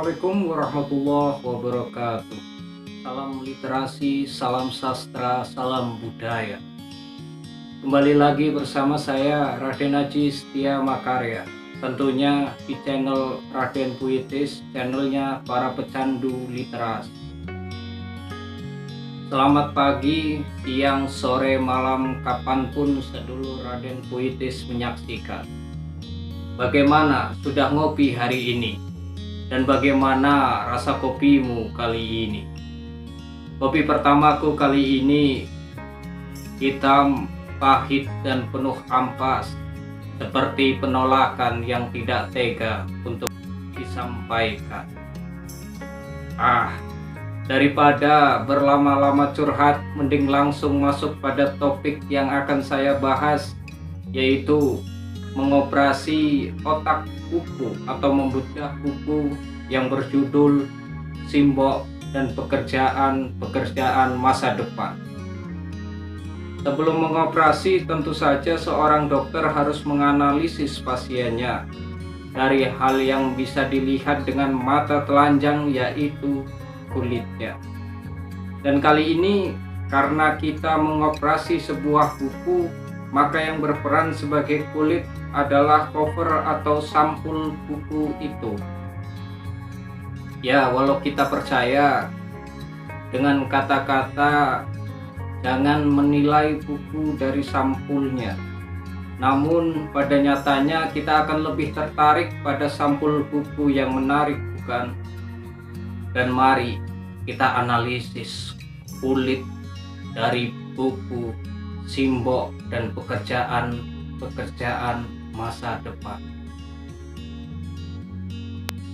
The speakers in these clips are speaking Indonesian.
Assalamualaikum warahmatullahi wabarakatuh. Salam literasi, salam sastra, salam budaya. Kembali lagi bersama saya Raden Aji Setia Makarya. Tentunya di channel Raden Puitis, channelnya para pecandu literasi. Selamat pagi, siang, sore, malam, kapanpun sedulur Raden Puitis menyaksikan. Bagaimana, sudah ngopi hari ini? Dan bagaimana rasa kopimu kali ini? Kopi pertamaku kali ini hitam, pahit, dan penuh ampas, seperti penolakan yang tidak tega untuk disampaikan. Daripada berlama-lama curhat, mending langsung masuk pada topik yang akan saya bahas, yaitu mengoperasi otak buku atau membedah buku yang berjudul Simbok dan Pekerjaan Masa Depan. Sebelum mengoperasi, tentu saja seorang dokter harus menganalisis pasiennya dari hal yang bisa dilihat dengan mata telanjang, yaitu kulitnya. Dan kali ini karena kita mengoperasi sebuah buku, maka yang berperan sebagai kulit adalah cover atau sampul buku itu. Ya, walau kita percaya dengan kata-kata jangan menilai buku dari sampulnya, namun pada nyatanya kita akan lebih tertarik pada sampul buku yang menarik, bukan? Dan mari kita analisis kulit dari buku Simbok dan Pekerjaan Masa Depan.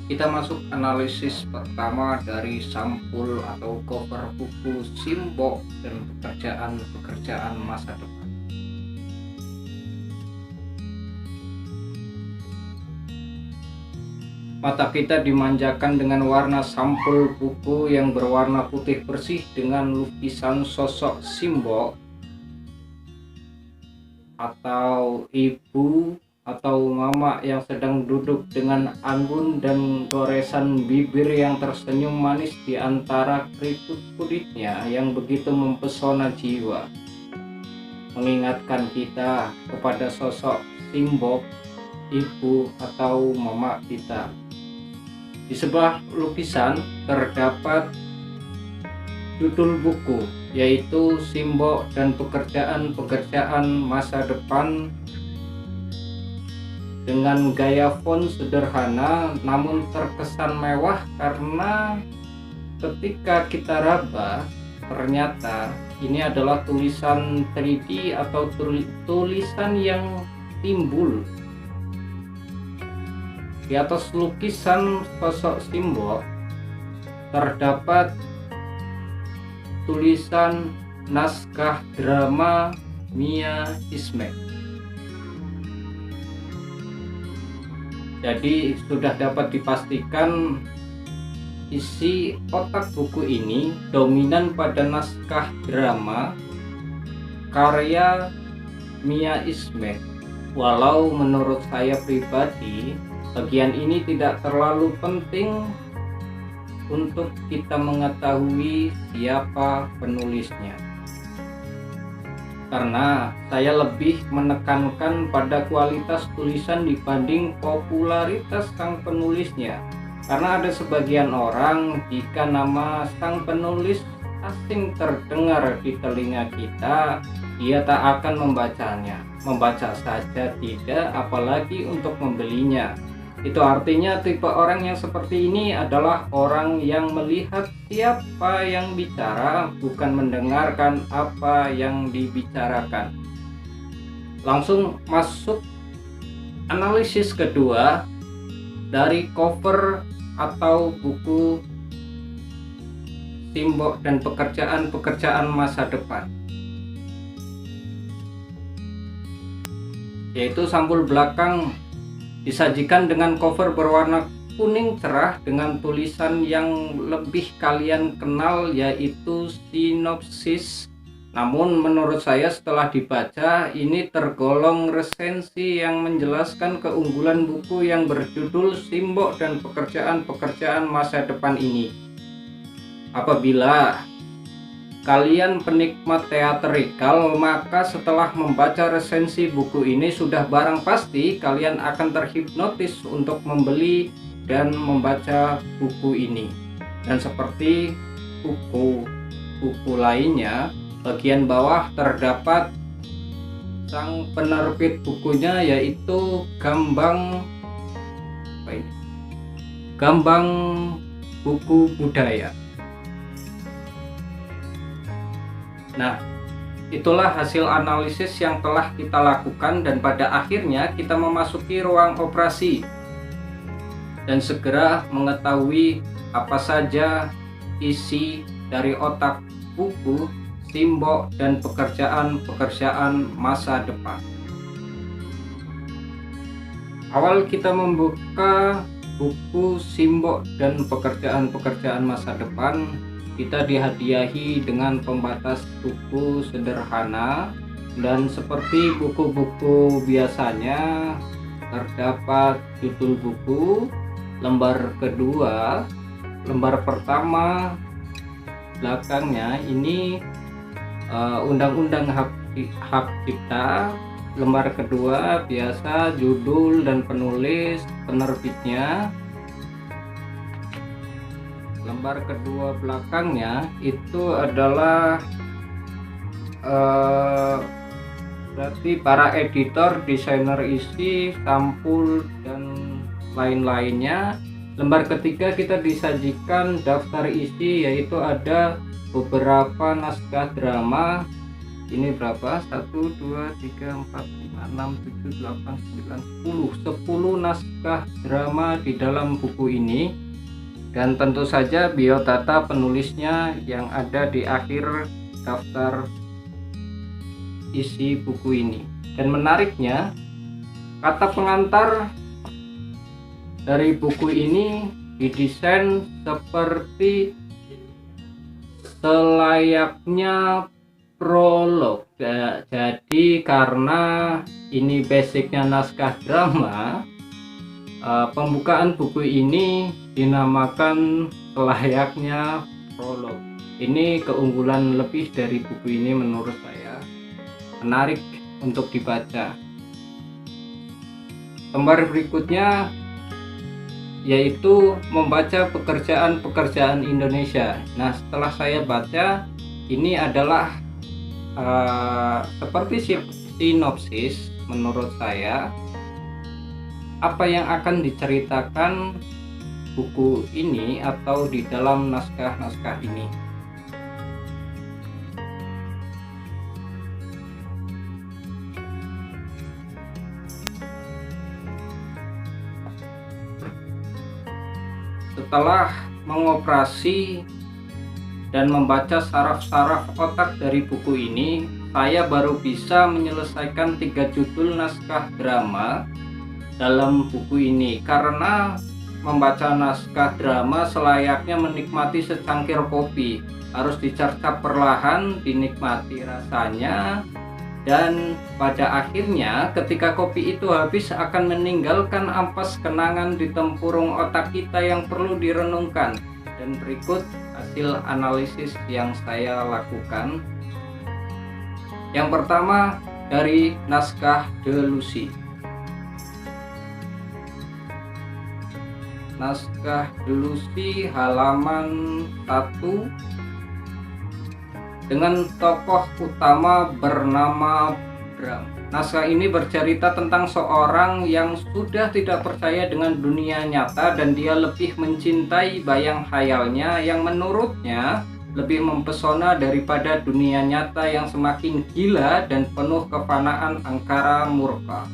Kita masuk analisis pertama dari sampul atau cover buku Simbok dan Pekerjaan Masa Depan. Mata kita dimanjakan dengan warna sampul buku yang berwarna putih bersih dengan lukisan sosok Simbok atau ibu atau mama yang sedang duduk dengan anggun dan goresan bibir yang tersenyum manis di antara keriput kulitnya yang begitu mempesona jiwa, mengingatkan kita kepada sosok Simbok, ibu atau mama kita. Di sebelah lukisan terdapat judul buku, yaitu Simbok dan Pekerjaan Masa Depan, dengan gaya font sederhana namun terkesan mewah karena ketika kita raba ternyata ini adalah tulisan 3D atau tulisan yang timbul. Di atas lukisan sosok Simbok terdapat tulisan naskah drama Mia Ismek. Jadi sudah dapat dipastikan isi otak buku ini dominan pada naskah drama karya Mia Ismek. Walau menurut saya pribadi bagian ini tidak terlalu penting untuk kita mengetahui siapa penulisnya, karena saya lebih menekankan pada kualitas tulisan dibanding popularitas sang penulisnya. Karena ada sebagian orang, jika nama sang penulis asing terdengar di telinga kita, dia tak akan membacanya. Membaca saja tidak, apalagi untuk membelinya. Itu artinya tipe orang yang seperti ini adalah orang yang melihat siapa yang bicara, bukan mendengarkan apa yang dibicarakan. Langsung masuk analisis kedua dari cover atau buku Simbok dan Pekerjaan Masa Depan, yaitu sampul belakang disajikan dengan cover berwarna kuning cerah dengan tulisan yang lebih kalian kenal, yaitu sinopsis Namun menurut saya setelah dibaca, ini tergolong resensi yang menjelaskan keunggulan buku yang berjudul Simbok dan Pekerjaan-Pekerjaan Masa Depan ini. Apabila kalian penikmat teatrikal, maka setelah membaca resensi buku ini sudah barang pasti kalian akan terhipnotis untuk membeli dan membaca buku ini. Dan seperti buku lainnya, bagian bawah terdapat sang penerbit bukunya, yaitu Gambang Buku Budaya. Nah, itulah hasil analisis yang telah kita lakukan, dan pada akhirnya kita memasuki ruang operasi dan segera mengetahui apa saja isi dari otak buku Simbok dan Pekerjaan-Pekerjaan Masa Depan. Awal kita membuka buku Simbok dan Pekerjaan-Pekerjaan Masa Depan, kita dihadiahi dengan pembatas buku sederhana, dan seperti buku-buku biasanya terdapat judul buku, lembar kedua, lembar pertama belakangnya ini Undang-Undang Hak Cipta, lembar kedua biasa judul dan penulis penerbitnya. Lembar kedua belakangnya itu adalah berarti para editor, desainer isi, sampul, dan lain-lainnya. Lembar ketiga kita disajikan daftar isi, yaitu ada beberapa naskah drama. Ini berapa? 1, 2, 3, 4, 5, 6, 7, 8, 9, 10 naskah drama di dalam buku ini. Dan tentu saja biodata penulisnya yang ada di akhir daftar isi buku ini. Dan menariknya, kata pengantar dari buku ini didesain seperti selayaknya prolog. Jadi karena ini basicnya naskah drama, pembukaan buku ini dinamakan selayaknya prolog. Ini keunggulan lebih dari buku ini menurut saya. Menarik untuk dibaca. Lembar berikutnya yaitu membaca pekerjaan-pekerjaan Indonesia. Nah, setelah saya baca, ini adalah seperti sinopsis menurut saya apa yang akan diceritakan buku ini atau di dalam naskah-naskah ini. Setelah mengoperasi dan membaca saraf-saraf otak dari buku ini, saya baru bisa menyelesaikan 3 judul naskah drama dalam buku ini. Karena membaca naskah drama selayaknya menikmati secangkir kopi, harus dicercap perlahan, dinikmati rasanya, dan pada akhirnya ketika kopi itu habis akan meninggalkan ampas kenangan di tempurung otak kita yang perlu direnungkan. Dan berikut hasil analisis yang saya lakukan. Yang pertama dari naskah delusi. Naskah delusi halaman 1 dengan tokoh utama bernama Bram. Naskah ini bercerita tentang seorang yang sudah tidak percaya dengan dunia nyata dan dia lebih mencintai bayang khayalnya yang menurutnya lebih mempesona daripada dunia nyata yang semakin gila dan penuh kefanaan angkara murka.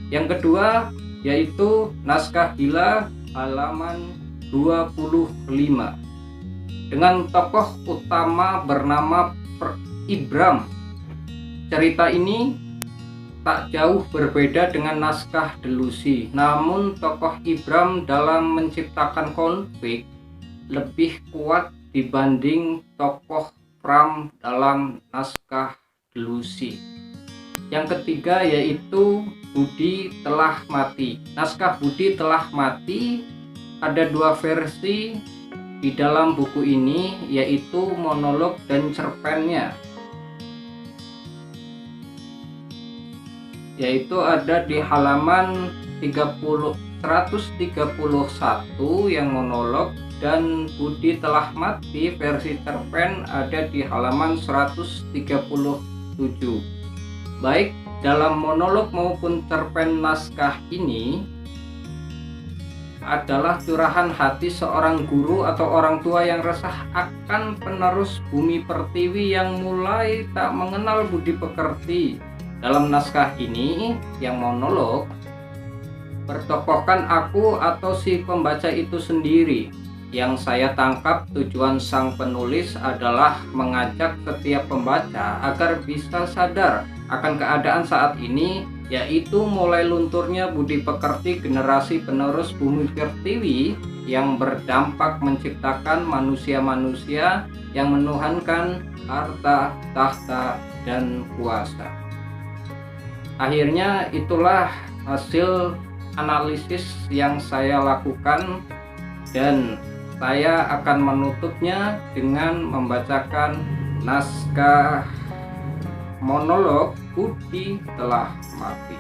Yang kedua yaitu naskah gila halaman 25 dengan tokoh utama bernama Ibram. Cerita ini tak jauh berbeda dengan naskah delusi, namun tokoh Ibram dalam menciptakan konflik lebih kuat dibanding tokoh Pram dalam naskah delusi. Yang ketiga yaitu Budi Telah Mati. Naskah Budi Telah Mati ada dua versi di dalam buku ini, yaitu monolog dan cerpennya, yaitu ada di halaman 131 yang monolog, dan Budi Telah Mati versi cerpen ada di halaman 137. Baik dalam monolog maupun cerpen naskah ini adalah curahan hati seorang guru atau orang tua yang resah akan penerus bumi pertiwi yang mulai tak mengenal budi pekerti. Dalam naskah ini yang monolog bertokohkan aku atau si pembaca itu sendiri. Yang saya tangkap tujuan sang penulis adalah mengajak setiap pembaca agar bisa sadar akan keadaan saat ini, yaitu mulai lunturnya budi pekerti generasi penerus bumi pertiwi yang berdampak menciptakan manusia-manusia yang menuhankan harta, tahta, dan kuasa. Akhirnya itulah hasil analisis yang saya lakukan, dan saya akan menutupnya dengan membacakan naskah monolog Budi Telah Mati.